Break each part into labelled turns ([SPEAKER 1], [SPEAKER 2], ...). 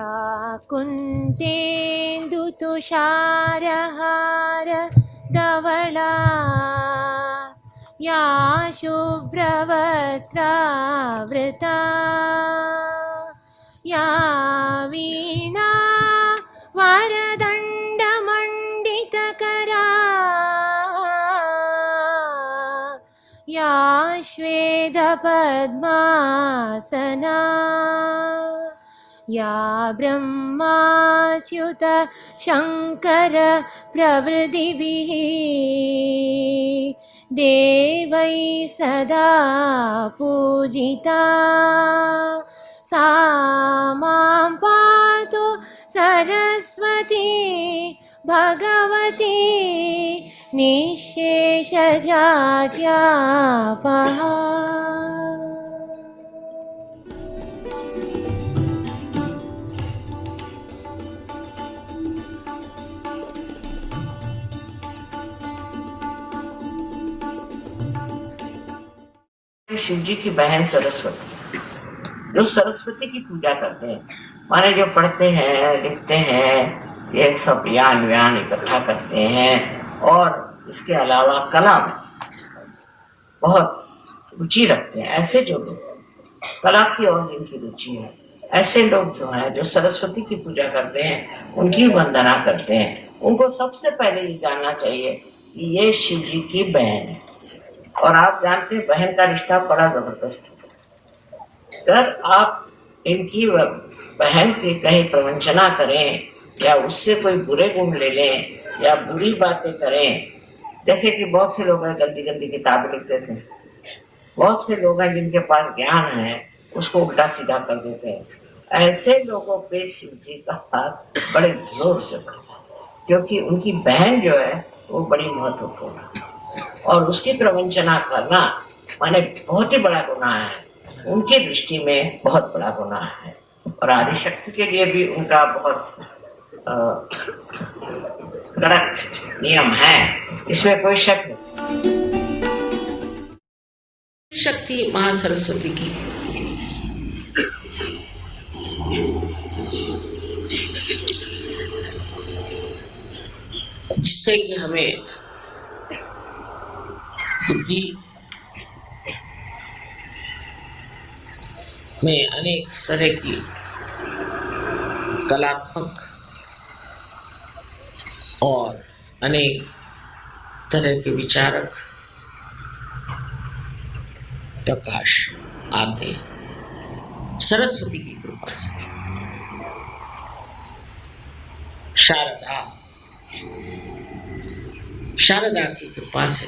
[SPEAKER 1] या कुन्तेन्दुतुषारहार धवला या शुभ्रवस्त्रावृता या वीणा वरदण्डमण्डितकरा या श्वेतपद्मासना या ब्रह्माच्युत शङ्कर प्रभृतिभिः देवैः सदा पूजिता सा मां पातु सरस्वती भगवती निःशेषजाड्यापहा।
[SPEAKER 2] शिव जी की बहन सरस्वती, जो सरस्वती की पूजा करते हैं, माने जो पढ़ते हैं लिखते हैं, ये सब ज्ञान व्यान इकट्ठा करते हैं और इसके अलावा कला में बहुत रुचि रखते हैं, ऐसे जो लोग कला की और जिनकी रुचि है, ऐसे लोग जो हैं जो सरस्वती की पूजा करते हैं, उनकी वंदना करते हैं, उनको सबसे पहले ये जानना चाहिए कि ये शिव जी की बहन है। और आप जानते हैं बहन का रिश्ता बड़ा जबरदस्त है। अगर आप इनकी बहन की कहीं प्रवंचना करें या उससे कोई बुरे गुण ले लें या बुरी बातें करें, जैसे कि बहुत से लोग हैं गंदी गंदी किताबें लिख देते हैं, बहुत से लोग हैं जिनके पास ज्ञान है उसको उल्टा सीधा कर देते हैं, ऐसे लोगों पे शिव जी का हाथ बड़े जोर से पड़ता है, क्योंकि उनकी बहन जो है वो बड़ी महत्वपूर्ण है और उसकी प्रवंचना करना माने बहुत ही बड़ा गुनाह है, उनकी दृष्टि में बहुत बड़ा गुनाह है। और आदिशक्ति के लिए भी उनका बहुत कड़क नियम है, इसमें कोई शक नहीं। शक्ति महासरस्वती की जिससे कि हमें बुद्धि में अनेक तरह की कलात्मक और अनेक तरह के विचारक प्रकाश आते सरस्वती की कृपा से। शारदा की कृपा से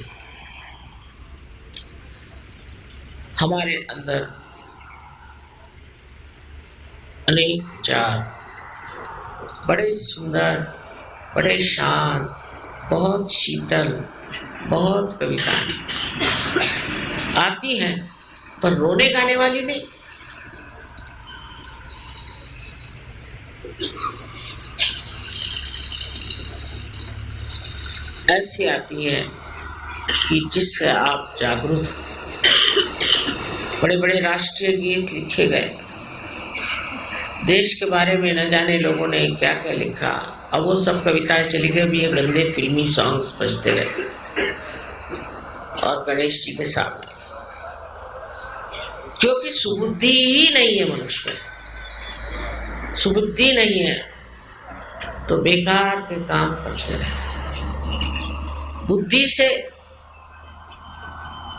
[SPEAKER 2] हमारे अंदर अनेक विचार बड़े सुंदर, बड़े शांत, बहुत शीतल, बहुत कविताएं आती हैं, पर रोने गाने वाली नहीं। ऐसी आती है कि जिससे आप जागरूक। बड़े बड़े राष्ट्रीय गीत लिखे गए, देश के बारे में न जाने लोगों ने क्या क्या लिखा, अब वो सब कविताएं चली गई, भी ये गंदे फिल्मी सॉन्ग्स बजते रहते और गणेश जी के सामने, क्योंकि सुबुद्धि ही नहीं है मनुष्य में। सुबुद्धि नहीं है तो बेकार के काम करते रहते, बुद्धि से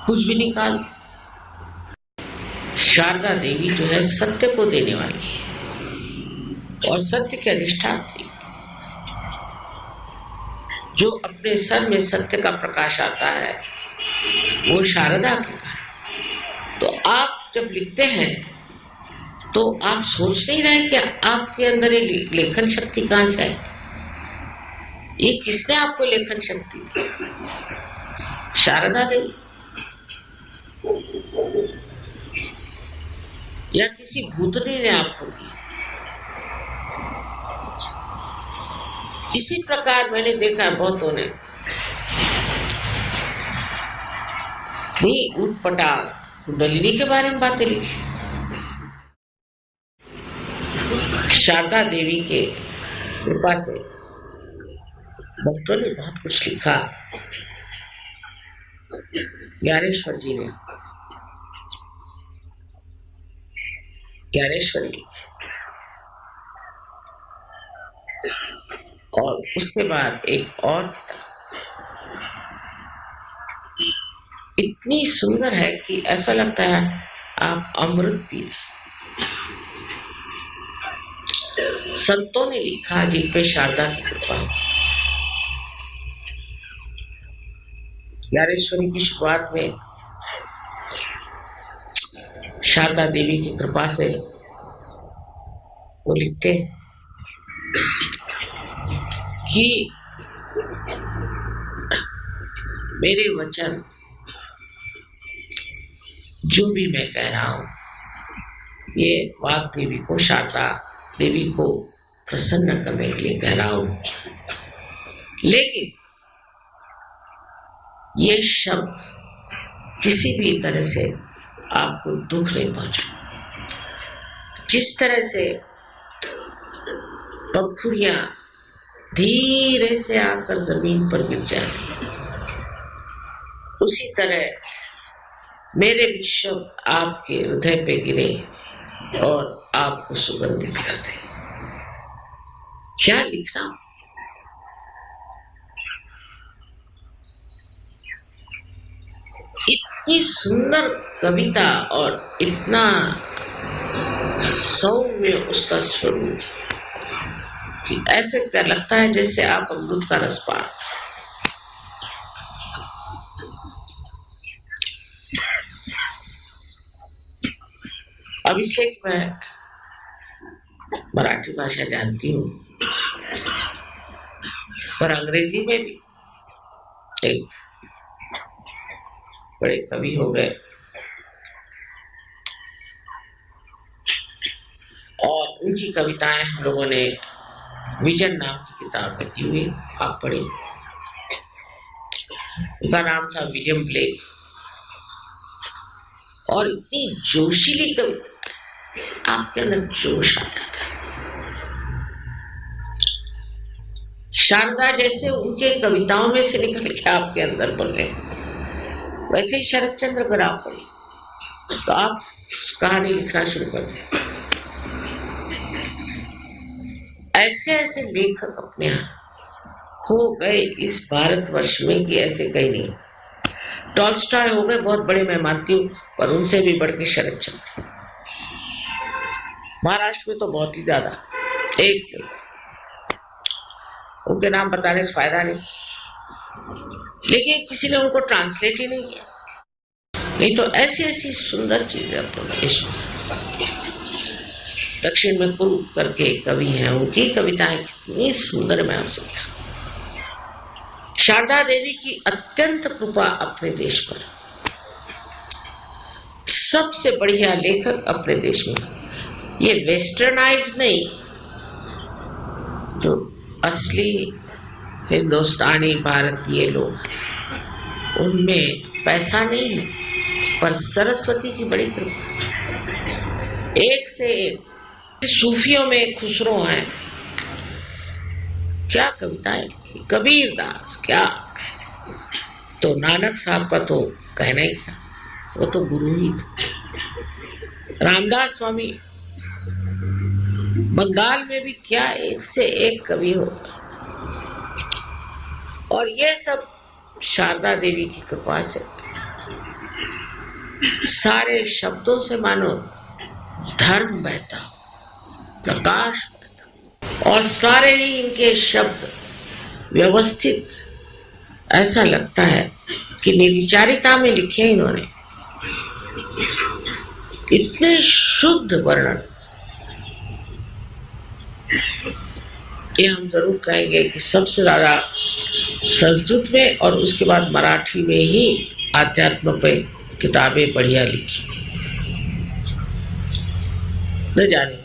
[SPEAKER 2] कुछ भी निकाल। शारदा देवी जो है सत्य को देने वाली है और सत्य के अधिष्ठात्री, जो अपने सर में सत्य का प्रकाश आता है वो शारदा के कारण। तो आप जब लिखते हैं तो आप सोच नहीं रहे कि आपके अंदर ये लेखन शक्ति कहां से है? ये किसने आपको लेखन शक्ति दी? शारदा देवी या किसी भूतनी ने आपको दी? इसी प्रकार मैंने देखा बहुतों ने नहीं उठपटांग कुंडलिनी के बारे में बातें लिखी, शारदा देवी के कृपा से भक्तों ने बहुत कुछ लिखा। ज्ञानेश्वर जी ने ज्ञानेश्वरी लिखी और उसके बाद एक और इतनी सुंदर है कि ऐसा लगता है आप अमृत पी रहे। संतों ने लिखा जिन पे शारदा की कृपा। ज्ञानेश्वरी की शुरुआत में शारदा देवी की कृपा से वो लिखते कि मेरे वचन जो भी मैं कह रहा हूं ये वाग देवी को, शारदा देवी को प्रसन्न करने के लिए कह रहा हूं, लेकिन ये शब्द किसी भी तरह से आपको दुख नहीं पहुंचा। जिस तरह से पंखुड़ियां धीरे से आकर जमीन पर गिर जाती, उसी तरह मेरे भी शब्द आपके हृदय पे गिरे और आपको सुगंधित कर दे। क्या लिखना, इतनी सुंदर कविता और इतना सौम्य उसका स्वरूप कि ऐसे क्या लगता है जैसे आप अमृत का रस पा। अब इसलिए मैं मराठी भाषा जानती हूँ, पर अंग्रेजी में भी एक बड़े कवि हो गए और उनकी कविताएं हम लोगों ने विजन नाम की किताब पढ़ी हुई, आप पढ़ी। उनका नाम था विलियम ब्लेक और इतनी जोशीली कविता, आपके अंदर जोश आ जाता है। शारदा जैसे उनके कविताओं में से निकल के आपके अंदर बोल रहे, वैसे ही शरद चंद्र अगर आप पढ़े तो आप कहानी लिखना शुरू कर दें। ऐसे ऐसे लेखक अपने यहाँ हो गए इस भारतवर्ष में कि ऐसे कहीं नहीं। टॉल्स्टॉय हो गए बहुत बड़े, मैं मानती हूँ, पर उनसे भी बढ़ के शरद चंद्र। महाराष्ट्र में तो बहुत ही ज्यादा, एक से उनके नाम बताने से फायदा नहीं, लेकिन किसी ने उनको ट्रांसलेट ही नहीं किया। नहीं तो ऐसी ऐसी सुंदर चीजें अपने देश में। दक्षिण में पूर्व करके कवि हैं, उनकी कविताएं कितनी सुंदर, मैं आपसे कहूं। शारदा देवी की अत्यंत कृपा अपने देश पर। सबसे बढ़िया लेखक अपने देश में, ये वेस्टर्नाइज नहीं, जो असली हिंदुस्तानी भारतीय लोग, उनमें पैसा नहीं है, पर सरस्वती की बड़ी कृपा। एक से एक सूफियों में खुसरो हैं, क्या कविताएं, कबीर दास, क्या तो नानक साहब का तो कहना ही था, वो तो गुरु ही थे। रामदास स्वामी, बंगाल में भी क्या एक से एक कवि होगा। और ये सब शारदा देवी की कृपा से, सारे शब्दों से मानो धर्म बहता, प्रकाश बहता, और सारे ही इनके शब्द व्यवस्थित, ऐसा लगता है कि निर्विचारिता में लिखे इन्होंने। इतने शुद्ध वर्णन, ये हम जरूर कहेंगे कि सबसे ज्यादा संस्कृत में और उसके बाद मराठी में ही आध्यात्म पे किताबें बढ़िया लिखी, न जाने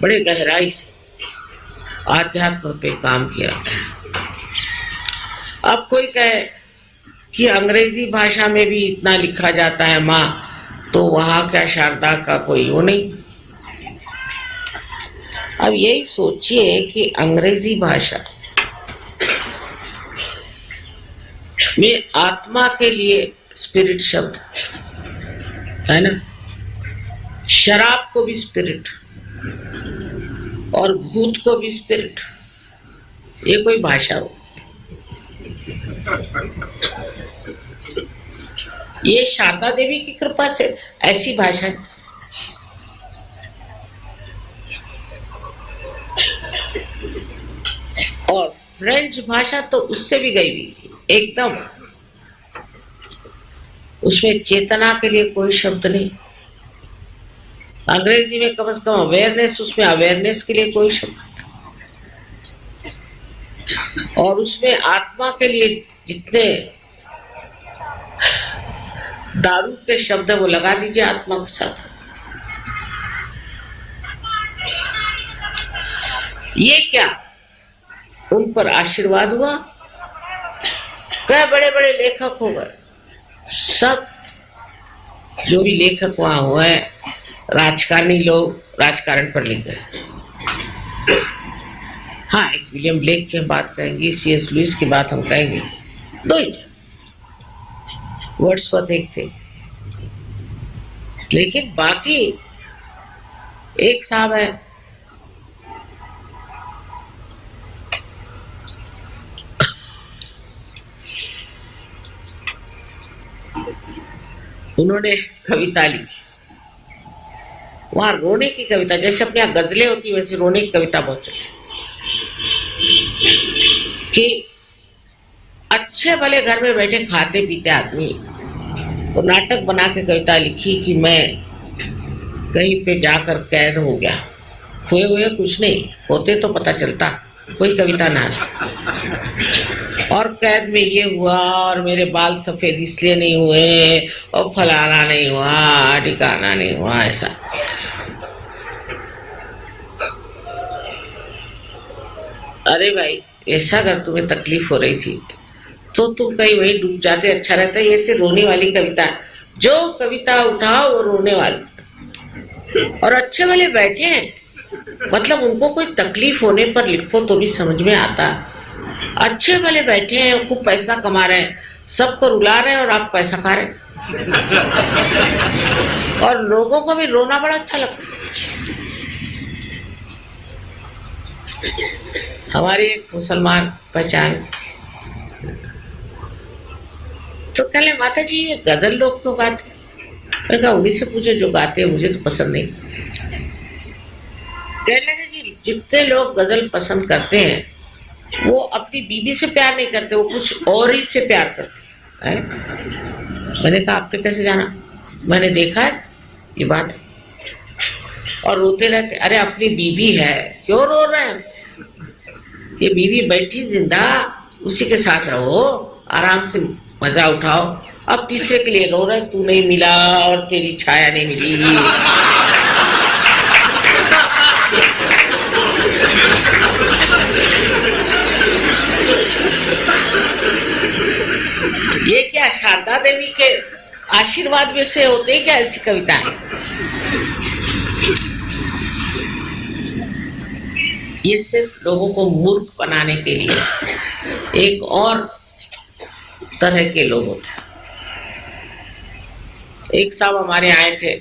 [SPEAKER 2] बड़े गहराई से आध्यात्म पे काम किया। अब कोई कहे कि अंग्रेजी भाषा में भी इतना लिखा जाता है माँ, तो वहां क्या शारदा का कोई वो नहीं। अब यही सोचिए कि अंग्रेजी भाषा में आत्मा के लिए स्पिरिट शब्द है ना, शराब को भी स्पिरिट और भूत को भी स्पिरिट, ये कोई भाषा हो? ये शारदा देवी की कृपा से ऐसी भाषा है। और फ्रेंच भाषा तो उससे भी गई हुई थी एकदम, उसमें चेतना के लिए कोई शब्द नहीं। अंग्रेजी में कम से कम अवेयरनेस, उसमें अवेयरनेस के लिए कोई शब्द, और उसमें आत्मा के लिए जितने दारू के शब्द है वो लगा दीजिए आत्मा के साथ। ये क्या उन पर आशीर्वाद हुआ? क्या बड़े बड़े लेखक हो गए, सब जो भी लेखक वहां हुए राजकारणी लोग राजकारण पर लिख गए। हाँ, एक विलियम ब्लेक की बात कहेंगे, सीएस लुइस की बात हम कहेंगे, दो ही वर्ड्सवर्थ एक थे, लेकिन बाकी एक साहब है उन्होंने कविता लिखी, वहां रोने की कविता, जैसे अपने यहाँ गजलें होती वैसे रोने की कविता बहुत चलती कि अच्छे भले घर में बैठे खाते पीते आदमी तो नाटक बना के कविता लिखी कि मैं कहीं पे जाकर कैद हो गया, हुए हुए कुछ नहीं होते तो पता चलता, कोई कविता ना, और कैद में ये हुआ और मेरे बाल सफेद इसलिए नहीं हुए और फलाना नहीं हुआ ठिकाना नहीं हुआ, ऐसा। अरे भाई, ऐसा अगर तुम्हें तकलीफ हो रही थी तो तुम कहीं वही डूब जाते, अच्छा रहता। ये से रोने वाली कविता, जो कविता उठाओ वो रोने वाली, और अच्छे वाले बैठे हैं, मतलब उनको कोई तकलीफ होने पर लिखो तो भी समझ में आता। अच्छे वाले बैठे हैं, खूब पैसा कमा रहे हैं, सबको रुला रहे हैं और आप पैसा खा रहे हैं, और लोगों को भी रोना बड़ा अच्छा लगता है। हमारी एक मुसलमान पहचान तो कहले, माता जी ये गजल लोग तो गाते, मैंने कहा उन्हीं से पूछे जो गाते हैं, मुझे तो पसंद नहीं। कहने लगे कि जितने लोग गजल पसंद करते हैं वो अपनी बीवी से प्यार नहीं करते, वो कुछ और ही से प्यार करते हैं। मैंने कहा आपने कैसे जाना? मैंने देखा है ये बात, और रोते रहते। अरे अपनी बीवी है, क्यों रो रहे हैं? ये बीवी बैठी जिंदा, उसी के साथ रहो, आराम से मजा उठाओ। अब तीसरे के लिए रो रहे, तू नहीं मिला और तेरी छाया नहीं मिली। ये क्या शारदा देवी के आशीर्वाद में से होते हैं क्या ऐसी कविताएं? ये सिर्फ लोगों को मूर्ख बनाने के लिए एक और तरह के लोग होते हैं। एक साहब हमारे आए थे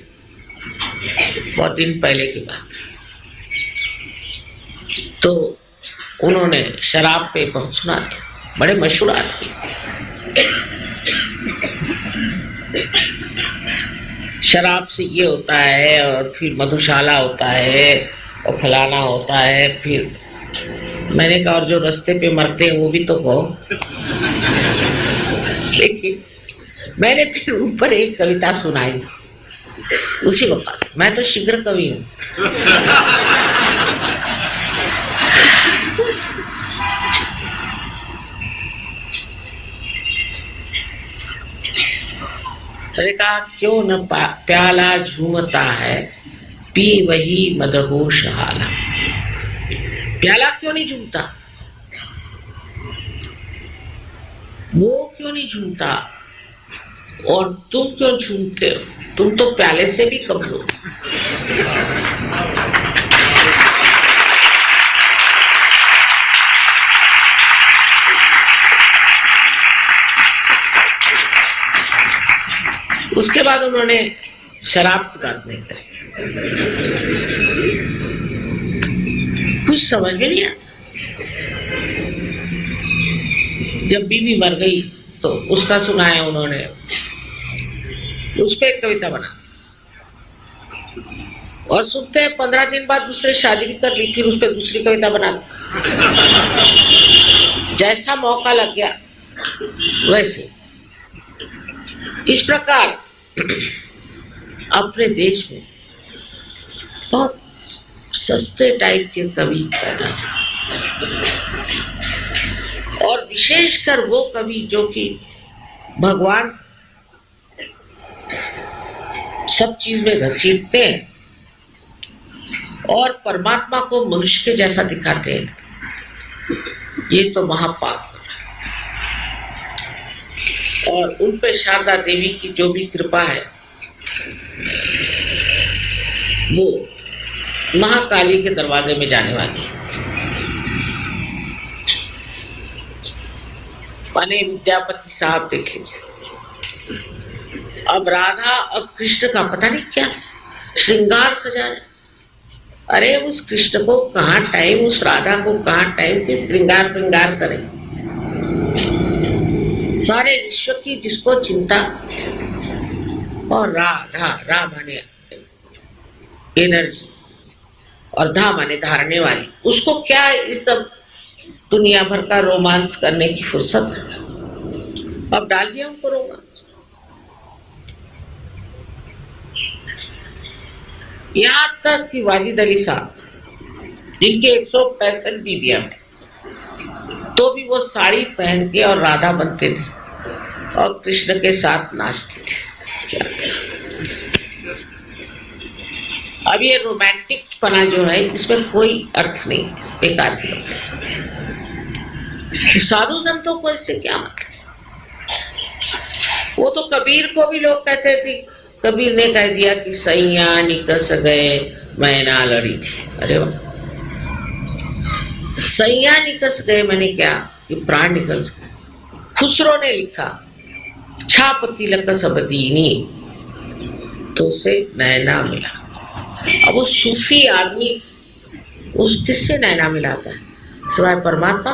[SPEAKER 2] बहुत दिन पहले की बात, तो उन्होंने शराब पे बहुत सुना था, बड़े मशहूर आदमी, शराब से ये होता है और फिर मधुशाला होता है और फलाना होता है। फिर मैंने कहा और जो रास्ते पे मरते हैं वो भी तो कहो। लेकिन मैंने फिर ऊपर एक कविता सुनाई, उसी वक्त मैं तो शीघ्र कवि हूं। मैंने कहा क्यों न प्याला झूमता है, पी वही मदहोश हाला। प्याला क्यों नहीं झूमता, वो क्यों नहीं झूमता, और तुम क्यों झूमते हो? तुम तो प्याले से भी कमजोर। उसके बाद उन्होंने शराब की बात नहीं करी। कुछ समझ में नहीं आया। जब बीवी मर गई तो उसका सुनाया उन्होंने, उस पर एक कविता बना। और सुनते हैं 15 दिन बाद दूसरे शादी भी कर ली, फिर उस पर दूसरी कविता बना दी। जैसा मौका लग गया वैसे। इस प्रकार अपने देश में बहुत सस्ते टाइप के कवि पैदा हुए, और विशेषकर वो कवि जो कि भगवान सब चीज में घसीटते हैं और परमात्मा को मनुष्य के जैसा दिखाते हैं, ये तो महापाप। और उन पे शारदा देवी की जो भी कृपा है वो महाकाली के दरवाजे में जाने वाली है। माने विद्यापति साहब देख लीजिए, अब राधा और कृष्ण का पता नहीं क्या श्रृंगार सजा है। अरे उस कृष्ण को कहाँ टाइम, उस राधा को कहाँ टाइम कि श्रृंगार श्रृंगार करे। सारे विश्व की जिसको चिंता, और रा माने एनर्जी और धा माने धारने वाली, उसको क्या इस सब दुनिया भर का रोमांस करने की फुर्सत है। अब डाल दिया उनको रोमांस। यहां तक कि वाजिद अली साहब जिनके 165 बीवियां थे, तो भी वो साड़ी पहन के और राधा बनते थे और कृष्ण के साथ नाचते थे। अब ये रोमांटिक पना जो है इसमें कोई अर्थ नहीं, बेकार की बात है। साधु संतों को इससे क्या मतलब? वो तो कबीर को भी लोग कहते थे, कबीर ने कह दिया कि सैया निकस गए मैना लड़ी थी। अरे वाह, सैया निकस गए मैंने क्या कि प्राण निकल गए। खुसरो ने लिखा छाप तिलक सब दीनी, तो उसे नैना मिला। अब वो सूफी आदमी उस किससे नैना मिलाता है सिवाय परमात्मा।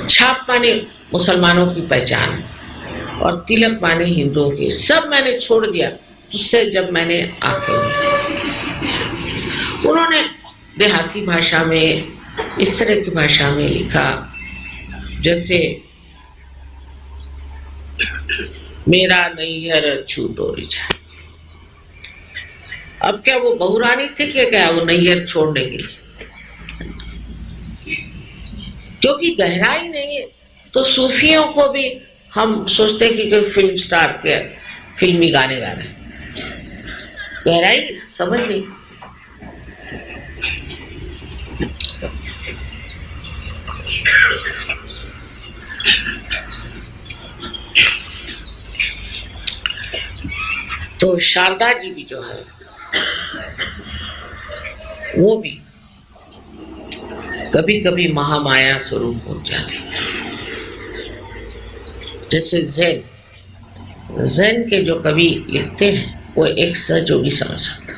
[SPEAKER 2] छाप माने मुसलमानों की पहचान और तिलक माने हिंदुओं की। सब मैंने छोड़ दिया तुझसे जब मैंने आंखें। उन्होंने देहाती भाषा में, इस तरह की भाषा में लिखा जैसे मेरा नैहर छूटोरी जाए। अब क्या वो बहुरानी थे क्या वो नैहर छोड़ने के लिए? क्योंकि गहराई नहीं है। तो सूफियों को भी हम सोचते हैं कि कोई फिल्म स्टार के फिल्मी गाने गा रहे हैं, गहराई समझ नहीं। तो शारदा जी भी जो है वो भी कभी कभी महामाया स्वरूप हो जाती है। जैसे ज़ैन के जो कवि लिखते हैं वो एक सहयोगी समझ सकता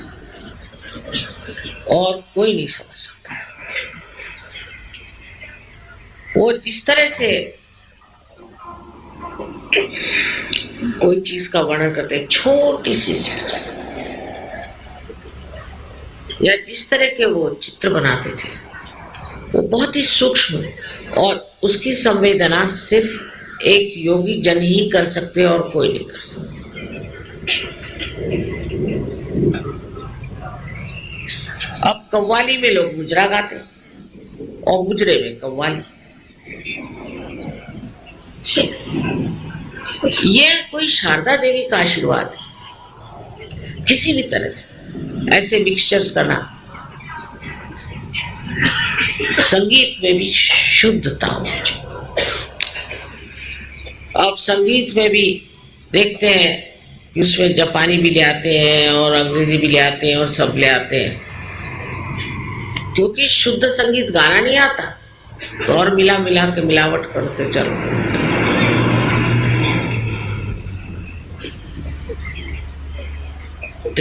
[SPEAKER 2] और कोई नहीं समझ सकता। वो जिस तरह से कोई चीज का वर्णन करते हैं, छोटी सी या जिस तरह के वो चित्र बनाते थे वो बहुत ही सूक्ष्म, और उसकी संवेदना सिर्फ एक योगी जन ही कर सकते और कोई नहीं कर सकता। अब कव्वाली में लोग गुजरा गाते और गुजरे में कव्वाली। ये कोई शारदा देवी का आशीर्वाद है। किसी भी तरह से ऐसे मिक्सचर्स करना, संगीत में भी शुद्धता हो चाहिए। अब संगीत में भी देखते हैं कि उसमें जापानी भी ले आते हैं और अंग्रेजी भी ले आते हैं और सब ले आते हैं, क्योंकि शुद्ध संगीत गाना नहीं आता तो और मिला मिला के मिलावट करते चलो।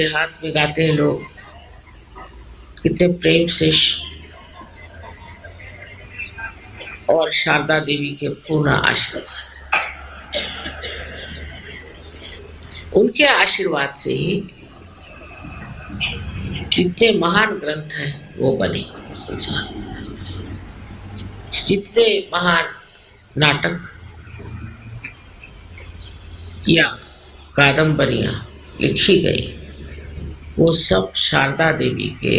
[SPEAKER 2] देहात में गाते हैं लोग कितने प्रेम से और शारदा देवी के पूर्ण आशीर्वाद, उनके आशीर्वाद से ही जितने महान ग्रंथ हैं वो बने संसार, जितने महान नाटक या कादंबरियां लिखी गई वो सब शारदा देवी के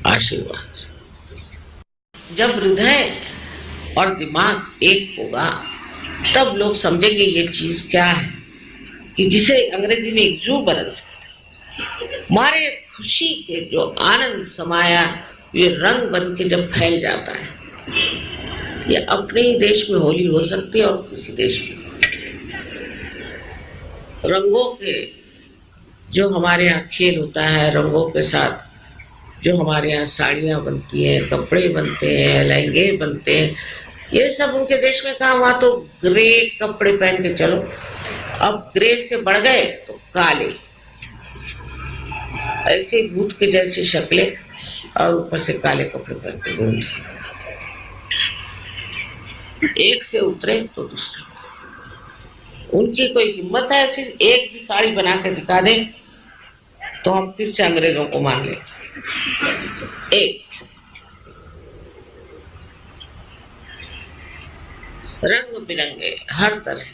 [SPEAKER 2] आशीर्वाद से। जब हृदय और दिमाग एक होगा तब लोग समझेंगे ये चीज क्या है, कि जिसे अंग्रेजी में एक्सुबरेंस कहते हैं। हमारे खुशी के जो आनंद समाया ये रंग बन के जब फैल जाता है, ये अपने ही देश में होली हो सकती है और किसी देश में रंगों के जो हमारे यहाँ खेल होता है, रंगों के साथ जो हमारे यहाँ साड़ियाँ बनती हैं, कपड़े बनते हैं, लहंगे बनते हैं, ये सब उनके देश में कहा। वहां तो ग्रे कपड़े पहन के चलो, अब ग्रे से बढ़ गए तो काले, ऐसे भूत के जैसे शक्लें और ऊपर से काले कपड़े पहन के घूमते। एक से उतरे तो दूसरे, उनकी कोई हिम्मत है फिर एक भी साड़ी बना के दिखा दे तो हम फिर से अंग्रेजों को मान ले। एक रंग बिरंगे हर तरह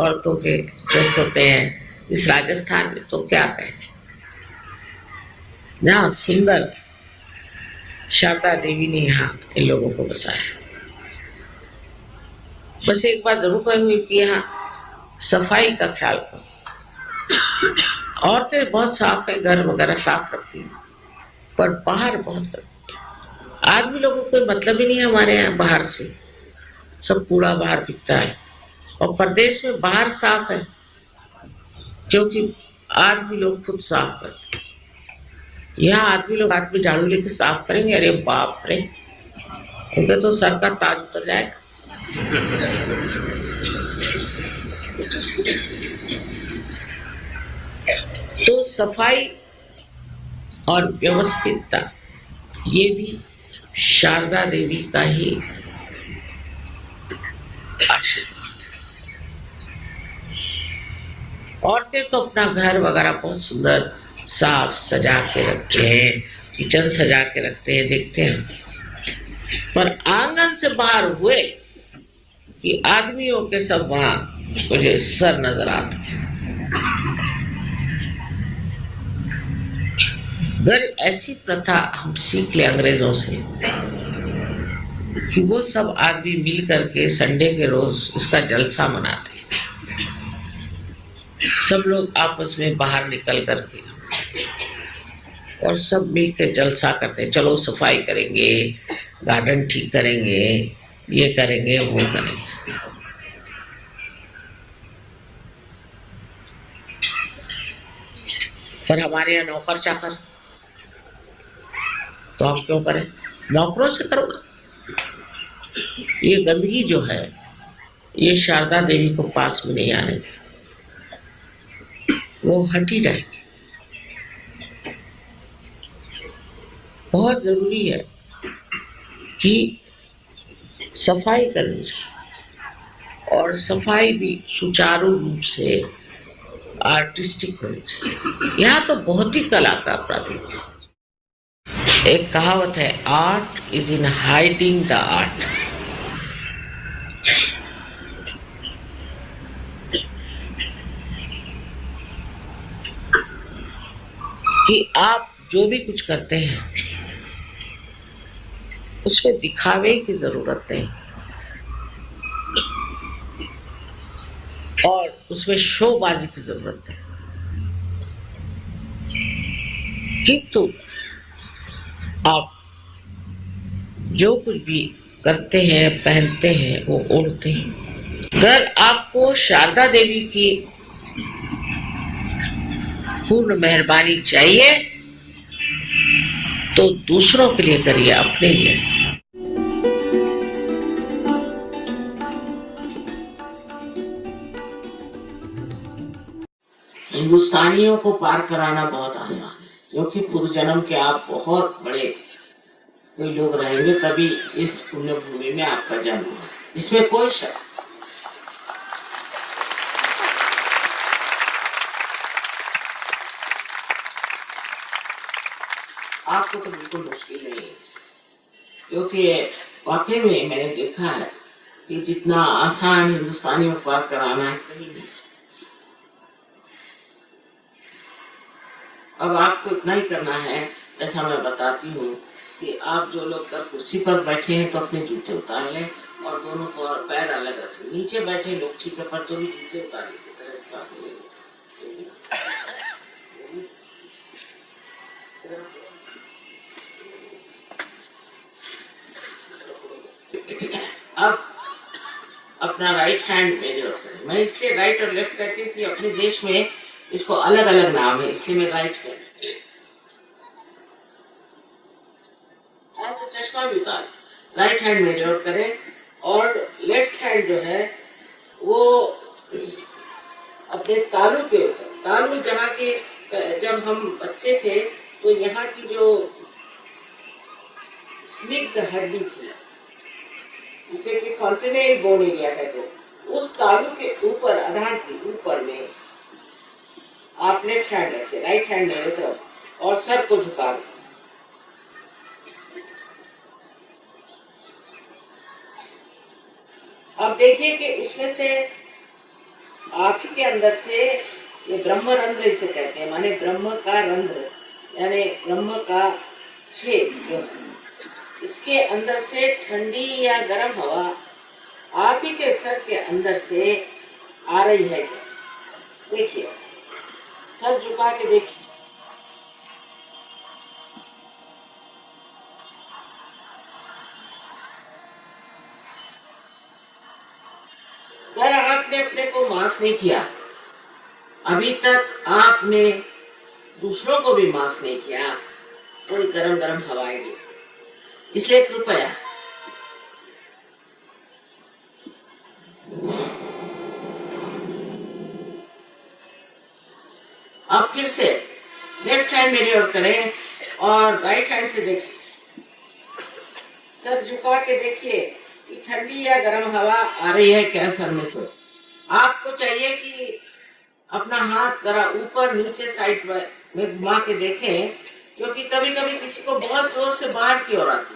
[SPEAKER 2] औरतों के ड्रेस होते हैं। इस राजस्थान में तो क्या कहें, जहाँ सुंदर शारदा देवी ने यहाँ इन लोगों को बसाया। बस एक बात जरूर कहूंगी कि यहाँ सफाई का ख्याल करो। औरतें बहुत साफ है, घर वगैरह साफ रखती है, पर बाहर बहुत करती है। आदमी लोगों को कोई मतलब ही नहीं है हमारे यहाँ बाहर से, सब कूड़ा बाहर बिकता है। और प्रदेश में बाहर साफ है क्योंकि आदमी लोग खुद साफ करते हैं। यहाँ आदमी लोग हाथ में झाड़ू लेके साफ करेंगे, अरे बाप रे, उनके तो सर का ताज उतर जाएगा। तो सफाई और व्यवस्थितता ये भी शारदा देवी का ही आशीर्वाद है। औरतें तो अपना घर वगैरह बहुत सुंदर साफ सजा के रखते हैं, किचन सजा के रखते हैं, देखते हैं। पर आंगन से बाहर हुए कि आदमियों के सब वहां मुझे सर नजर आते हैं। अगर ऐसी प्रथा हम सीख ले अंग्रेजों से कि वो सब आदमी मिल करके संडे के रोज इसका जलसा मनाते हैं, सब लोग आपस में बाहर निकल करके और सब मिल के जलसा करते हैं, चलो सफाई करेंगे, गार्डन ठीक करेंगे, ये करेंगे, वो करेंगे। पर हमारे यहाँ नौकर चाकर, तो हम क्यों करें, नौकरों से करो ना। ये गंदगी जो है ये शारदा देवी को पास में नहीं आने दे, वो हटी रहेगी। बहुत जरूरी है कि सफाई करनी चाहिए और सफाई भी सुचारू रूप से आर्टिस्टिक होनी चाहिए। यहाँ तो बहुत ही कला का प्रतीक है। एक कहावत है, art is in hiding the art. कि आप जो भी कुछ करते हैं उसमें दिखावे की जरूरत नहीं और उसमें शोबाजी की जरूरत है, किंतु आप जो कुछ भी करते हैं, पहनते हैं, वो ओढ़ते हैं। अगर आपको शारदा देवी की पूर्ण मेहरबानी चाहिए तो दूसरों के लिए करिए, अपने लिए। हिंदुस्तानियों को पार कराना बहुत आसान है, क्योंकि पूर्व जन्म के आप बहुत बड़े कोई लोग रहेंगे, तभी इस पुण्य भूमि में आपका जन्म हुआ, इसमें कोई शक। आपको तो बिल्कुल मुश्किल नहीं है, क्योंकि वाकई में मैंने देखा है कि जितना आसान हिंदुस्तानियों को पार कराना है कहीं नहीं। अब आपको इतना ही करना है, ऐसा मैं बताती हूँ कि आप जो लोग कुर्सी पर बैठे हैं तो अपने जूते उतार लें और दोनों पैर अलग रखें। नीचे बैठे लोग ठीक है, पर तो भी जूते उतार लें। अब अपना राइट हैंड मेरे ओर करें। मैं इससे राइट और लेफ्ट कहती हूँ कि अपने देश में इसको अलग अलग नाम है, इसलिए मैं राइट कहती हूँ। तो चश्मा भी उतार, राइट हैंड मेरे ओर करें और लेफ्ट हैंड जो है वो अपने तालू के ऊपर, तालू जहाँ के जब हम बच्चे थे तो यहाँ की जो स्निग्ध हड्डी थी, जिसे कि फॉन्टेनेल बोन एरिया कहते हैं, उस तालू के ऊपर आधार के ऊपर में आप लेफ्ट हैंड रखें, राइट हैंड मेरे तरफ, और सर को झुका दें। अब देखिए कि इसमें से आप ही के अंदर से ये ब्रह्म रंध्र इसे कहते हैं, माने ब्रह्म का रंध्र, यानी ब्रह्म का छेद जो है, इसके अंदर से ठंडी या गर्म हवा आप ही के सर के अंदर से आ रही है। देखिए, सर झुका के देखिए। अगर आपने अपने को माफ नहीं किया, अभी तक आपने दूसरों को भी माफ नहीं किया, कोई गरम गरम हवाएं दी, इसलिए कृपया अब फिर से लेफ्ट हैंड मेरी ओर करें और राइट हैंड से देखिए, सर झुका के देखिए कि ठंडी या गर्म हवा आ रही है क्या सर में से। आपको चाहिए कि अपना हाथ जरा ऊपर नीचे साइड में घुमा के देखें, क्योंकि कभी कभी किसी को बहुत जोर से बाहर की ओर आती,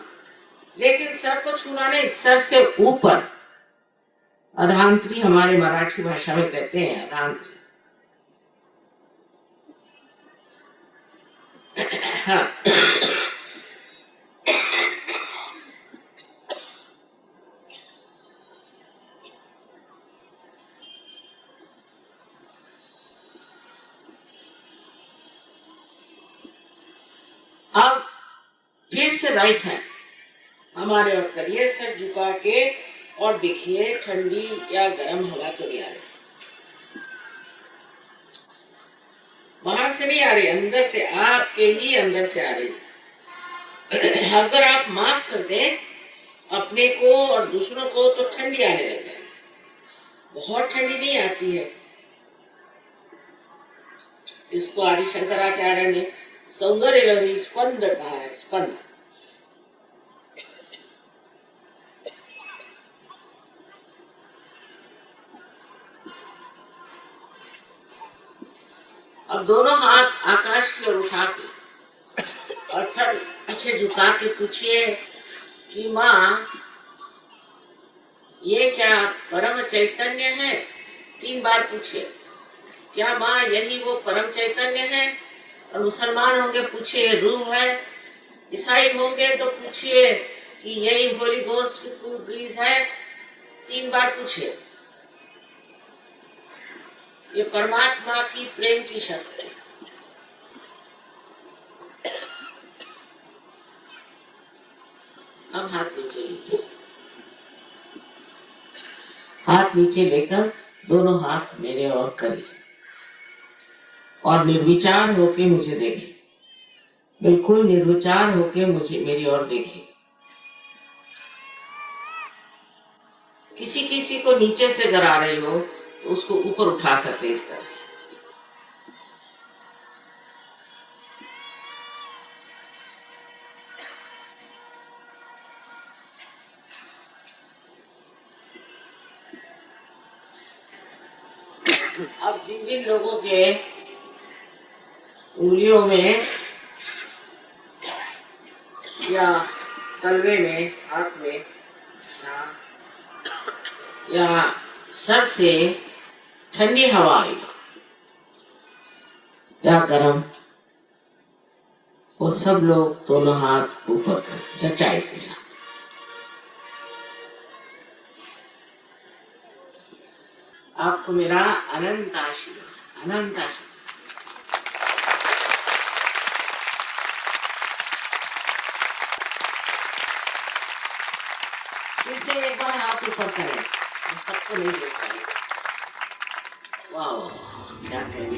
[SPEAKER 2] लेकिन सर को छूना नहीं, सर से ऊपर। अधांतरी हमारे मराठी भाषा में कहते हैं, अधांतरी। हाँ। अब फिर से राइट हैंड हमारे ओर करिए, सर झुका के, और देखिए ठंडी या गर्म हवा तो नहीं आ रही, बाहर से नहीं आ रही, अंदर से, आपके ही अंदर से आ रही। अगर आप माफ कर दें अपने को और दूसरों को तो ठंडी आने लग जाएगी, बहुत ठंडी नहीं आती है। इसको आदि शंकराचार्य ने सौंदर्य लहरी स्पंद कहा है, स्पंद। अब दोनों हाथ आकाश की ओर उठा के और सर पीछे झुका के पूछिए कि माँ, ये क्या परम चैतन्य है? 3 बार पूछिए, क्या माँ यही वो परम चैतन्य है? और मुसलमान होंगे पूछिए रूह है, ईसाई होंगे तो पूछिए कि यही होली गोस्ट की कूल ब्रीज है। 3 बार पूछिए। ये परमात्मा की प्रेम की शक्ति। अब हाथ नीचे लीजिए, हाथ नीचे लेकर दोनों हाथ मेरे ओर करिए और निर्विचार होके मुझे देखिए, बिल्कुल निर्विचार होके मुझे मेरी ओर देखिए। किसी किसी को नीचे से अगर आ रही हो तो उसको ऊपर उठा सकते इस तरह। अब जिन जिन लोगों के उंगलियों में या तलवे में, हाथ में या सर से ठंडी हवा आई या गर्म, वो सब लोग दोनों हाथ ऊपर कर सच्चाई के साथ। आपको मेरा अनंत आशीर्वाद, अनंत आशीर्वाद। फिर से एक बार हाथ ऊपर करें, सबको नहीं देख पाएंगे। वाह वाह, क्या कहना।